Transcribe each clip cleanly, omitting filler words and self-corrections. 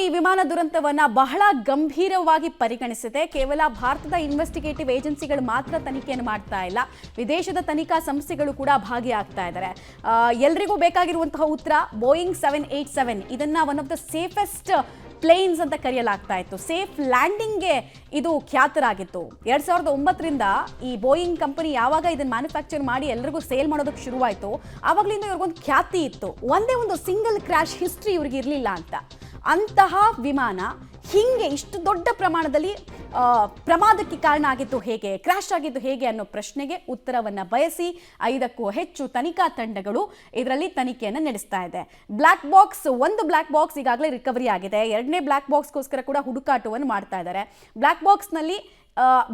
ಈ ವಿಮಾನ ದುರಂತವನ್ನ ಬಹಳ ಗಂಭೀರವಾಗಿ ಪರಿಗಣಿಸಿದೆ. ಕೇವಲ ಭಾರತದ ಇನ್ವೆಸ್ಟಿಗೇಟಿವ್ ಏಜೆನ್ಸಿಗಳು ಮಾತ್ರ ತನಿಖೆಯನ್ನು ಮಾಡ್ತಾ ಇಲ್ಲ, ವಿದೇಶದ ತನಿಖಾ ಸಂಸ್ಥೆಗಳು ಕೂಡ ಭಾಗಿಯಾಗ್ತಾ ಇದ್ದಾರೆ. ಎಲ್ರಿಗೂ ಬೇಕಾಗಿರುವಂತಹ ಉತ್ತರ ಬೋಯಿಂಗ್ 787 ಇದನ್ನ one of the safest planes ಅಂತ ಕರೆಯಲಾಗ್ತಾ ಇತ್ತು. ಸೇಫ್ ಲ್ಯಾಂಡಿಂಗ್ಗೆ ಇದು ಖ್ಯಾತರಾಗಿತ್ತು. 2009ರಿಂದ ಈ ಬೋಯಿಂಗ್ ಕಂಪನಿ ಯಾವಾಗ ಇದನ್ನ ಮ್ಯಾನುಫ್ಯಾಕ್ಚರ್ ಮಾಡಿ ಎಲ್ಲರಿಗೂ ಸೇಲ್ ಮಾಡೋದಕ್ಕೆ ಶುರುವಾಯಿತು, ಆವಾಗಲಿಂದ ಇವ್ರಿಗೊಂದು ಖ್ಯಾತಿ ಇತ್ತು. ಒಂದೇ ಒಂದು ಸಿಂಗಲ್ ಕ್ರ್ಯಾಶ್ ಹಿಸ್ಟ್ರಿ ಇವ್ರಿಗೆ ಇರಲಿಲ್ಲ ಅಂತ. ಅಂತಹ ವಿಮಾನ ಹಿಂಗೆ ಇಷ್ಟು ದೊಡ್ಡ ಪ್ರಮಾಣದಲ್ಲಿ ಪ್ರಮಾದಕ್ಕೆ ಕಾರಣ ಆಗಿದ್ದು ಹೇಗೆ, ಕ್ರ್ಯಾಶ್ ಆಗಿದ್ದು ಹೇಗೆ ಅನ್ನೋ ಪ್ರಶ್ನೆಗೆ ಉತ್ತರವನ್ನು ಬಯಸಿ 5ಕ್ಕೂ ಹೆಚ್ಚು ತನಿಖಾ ತಂಡಗಳು ಇದರಲ್ಲಿ ತನಿಖೆಯನ್ನು ನಡೆಸ್ತಾ ಇದೆ. ಒಂದು ಬ್ಲ್ಯಾಕ್ ಬಾಕ್ಸ್ ಈಗಾಗಲೇ ರಿಕವರಿ ಆಗಿದೆ. 2ನೇ ಬ್ಲ್ಯಾಕ್ ಬಾಕ್ಸ್ಗೋಸ್ಕರ ಕೂಡ ಹುಡುಕಾಟವನ್ನು ಮಾಡ್ತಾ ಇದ್ದಾರೆ. ಬ್ಲ್ಯಾಕ್ ಬಾಕ್ಸ್ನಲ್ಲಿ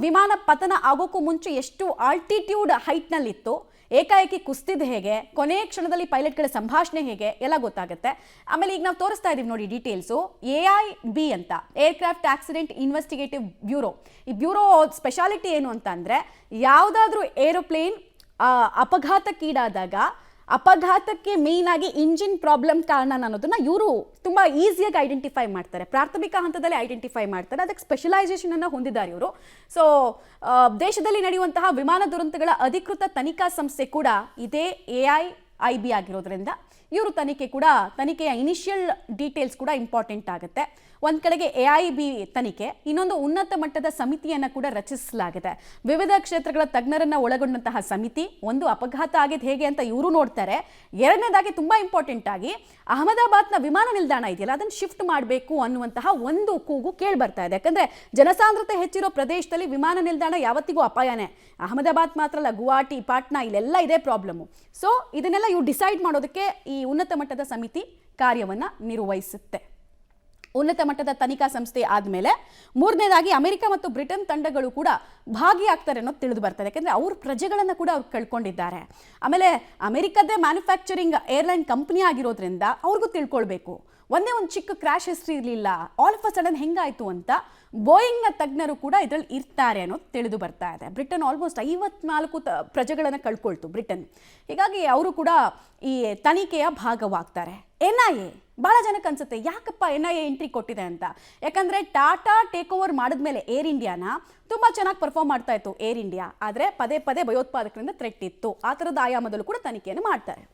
ವಿಮಾನ ಪತನ ಆಗೋಕ್ಕೂ ಮುಂಚೆ ಎಷ್ಟು ಆಲ್ಟಿಟ್ಯೂಡ್ ಹೈಟ್ನಲ್ಲಿತ್ತು, ಏಕಾಏಕಿ ಕುಸ್ತಿದ್ದು ಹೇಗೆ, ಕೊನೆಯ ಕ್ಷಣದಲ್ಲಿ ಪೈಲಟ್ಗಳ ಸಂಭಾಷಣೆ ಹೇಗೆ ಎಲ್ಲ ಗೊತ್ತಾಗುತ್ತೆ. ಆಮೇಲೆ ಈಗ ನಾವು ತೋರಿಸ್ತಾ ಇದೀವಿ ನೋಡಿ ಡೀಟೇಲ್ಸು. AIB ಅಂತ ಏರ್ಕ್ರಾಫ್ಟ್ ಆಕ್ಸಿಡೆಂಟ್ ಇನ್ವೆಸ್ಟಿಗೇಟಿವ್ ಬ್ಯೂರೋ. ಈ ಬ್ಯೂರೋ ಸ್ಪೆಷಾಲಿಟಿ ಏನು ಅಂತ ಅಂದರೆ, ಯಾವುದಾದ್ರೂ ಏರೋಪ್ಲೇನ್ ಅಪಘಾತಕ್ಕೀಡಾದಾಗ ಅಪಘಾತಕ್ಕೆ ಮೇನ್ ಆಗಿ ಇಂಜಿನ್ ಪ್ರಾಬ್ಲಮ್ ಕಾರಣ ಅನ್ನೋದನ್ನ ಇವರು ತುಂಬ ಈಸಿಯಾಗಿ ಐಡೆಂಟಿಫೈ ಮಾಡ್ತಾರೆ. ಪ್ರಾಥಮಿಕ ಹಂತದಲ್ಲಿ ಐಡೆಂಟಿಫೈ ಮಾಡ್ತಾರೆ. ಅದಕ್ಕೆ ಸ್ಪೆಷಲೈಸೇಷನ್ ಅನ್ನು ಹೊಂದಿದ್ದಾರೆ ಇವರು. ಸೊ ದೇಶದಲ್ಲಿ ನಡೆಯುವಂತಹ ವಿಮಾನ ದುರಂತಗಳ ಅಧಿಕೃತ ತನಿಖಾ ಸಂಸ್ಥೆ ಕೂಡ ಇದೇ AIB ಆಗಿರೋದ್ರಿಂದ ಇವರು ತನಿಖೆಯ ಇನಿಷಿಯಲ್ ಡೀಟೇಲ್ಸ್ ಕೂಡ ಇಂಪಾರ್ಟೆಂಟ್ ಆಗುತ್ತೆ. ಒಂದು ಕಡೆಗೆ AIB ತನಿಖೆ, ಇನ್ನೊಂದು ಉನ್ನತ ಮಟ್ಟದ ಸಮಿತಿಯನ್ನು ಕೂಡ ರಚಿಸಲಾಗಿದೆ. ವಿವಿಧ ಕ್ಷೇತ್ರಗಳ ತಜ್ಞರನ್ನ ಒಳಗೊಂಡಂತಹ ಸಮಿತಿ ಒಂದು ಅಪಘಾತ ಆಗಿದ್ದು ಹೇಗೆ ಅಂತ ಇವರು ನೋಡ್ತಾರೆ. ಎರಡನೇದಾಗಿ ತುಂಬ ಇಂಪಾರ್ಟೆಂಟ್ ಆಗಿ ಅಹಮದಾಬಾದ್ನ ವಿಮಾನ ನಿಲ್ದಾಣ ಇದೆಯಲ್ಲ ಅದನ್ನು ಶಿಫ್ಟ್ ಮಾಡಬೇಕು ಅನ್ನುವಂತಹ ಒಂದು ಕೂಗು ಕೇಳಿ ಬರ್ತಾ ಇದೆ. ಯಾಕಂದ್ರೆ ಜನಸಾಂದ್ರತೆ ಹೆಚ್ಚಿರೋ ಪ್ರದೇಶದಲ್ಲಿ ವಿಮಾನ ನಿಲ್ದಾಣ ಯಾವತ್ತಿಗೂ ಅಪಾಯನೇ. ಅಹಮದಾಬಾದ್ ಮಾತ್ರ ಅಲ್ಲ, ಗುವಾಹಟಿ, ಪಾಟ್ನಾ ಇಲ್ಲೆಲ್ಲ ಇದೇ ಪ್ರಾಬ್ಲಮ್ಮು. ಸೊ ಇದನ್ನೆಲ್ಲ ಇವು ಡಿಸೈಡ್ ಮಾಡೋದಕ್ಕೆ ಈ ಉನ್ನತ ಮಟ್ಟದ ಸಮಿತಿ ಕಾರ್ಯವನ್ನು ನಿರ್ವಹಿಸುತ್ತೆ. ಉನ್ನತ ಮಟ್ಟದ ತನಿಖಾ ಸಂಸ್ಥೆ ಆದಮೇಲೆ ಮೂರನೇದಾಗಿ ಅಮೆರಿಕ ಮತ್ತು ಬ್ರಿಟನ್ ತಂಡಗಳು ಕೂಡ ಭಾಗಿಯಾಗ್ತಾರೆ ಅನ್ನೋದು ತಿಳಿದು ಬರ್ತದೆ. ಯಾಕೆಂದರೆ ಅವ್ರ ಪ್ರಜೆಗಳನ್ನು ಕೂಡ ಅವ್ರು ಕಳ್ಕೊಂಡಿದ್ದಾರೆ. ಆಮೇಲೆ ಅಮೆರಿಕದ್ದೇ ಮ್ಯಾನುಫ್ಯಾಕ್ಚರಿಂಗ್ ಏರ್ಲೈನ್ ಕಂಪ್ನಿ ಆಗಿರೋದ್ರಿಂದ ಅವ್ರಿಗೂ ತಿಳ್ಕೊಳ್ಬೇಕು. ಒಂದೇ ಒಂದು ಚಿಕ್ಕ ಕ್ರ್ಯಾಶ್ ಹಿಸ್ಟ್ರಿ ಇರಲಿಲ್ಲ, ಆಲ್ ಆಫ್ ಅ ಸಡನ್ ಹೆಂಗಾಯಿತು ಅಂತ ಬೋಯಿಂಗ್ನ ತಜ್ಞರು ಕೂಡ ಇದರಲ್ಲಿ ಇರ್ತಾರೆ ಅನ್ನೋದು ತಿಳಿದು ಬರ್ತಾ ಇದೆ. ಬ್ರಿಟನ್ ಆಲ್ಮೋಸ್ಟ್ 54 ಪ್ರಜೆಗಳನ್ನು ಕಳ್ಕೊಳ್ತು ಬ್ರಿಟನ್. ಹೀಗಾಗಿ ಅವರು ಕೂಡ ಈ ತನಿಖೆಯ ಭಾಗವಾಗ್ತಾರೆ. NIA ಭಾಳ ಜನಕ್ಕೆ ಅನ್ಸುತ್ತೆ ಯಾಕಪ್ಪ NIA ಎಂಟ್ರಿ ಕೊಟ್ಟಿದೆ ಅಂತ. ಯಾಕಂದರೆ ಟಾಟಾ ಟೇಕ್ ಓವರ್ ಮಾಡಿದ್ಮೇಲೆ ಏರ್ ಇಂಡಿಯಾನ ತುಂಬ ಚೆನ್ನಾಗಿ ಪರ್ಫಾರ್ಮ್ ಮಾಡ್ತಾ ಇತ್ತು ಏರ್ ಇಂಡಿಯಾ. ಆದರೆ ಪದೇ ಪದೇ ಭಯೋತ್ಪಾದಕರಿಂದ ಥ್ರೆಟ್ ಇತ್ತು. ಆ ಥರದ ಆಯಾಮದಲ್ಲೂ ಕೂಡ ತನಿಖೆಯನ್ನು ಮಾಡ್ತಾರೆ.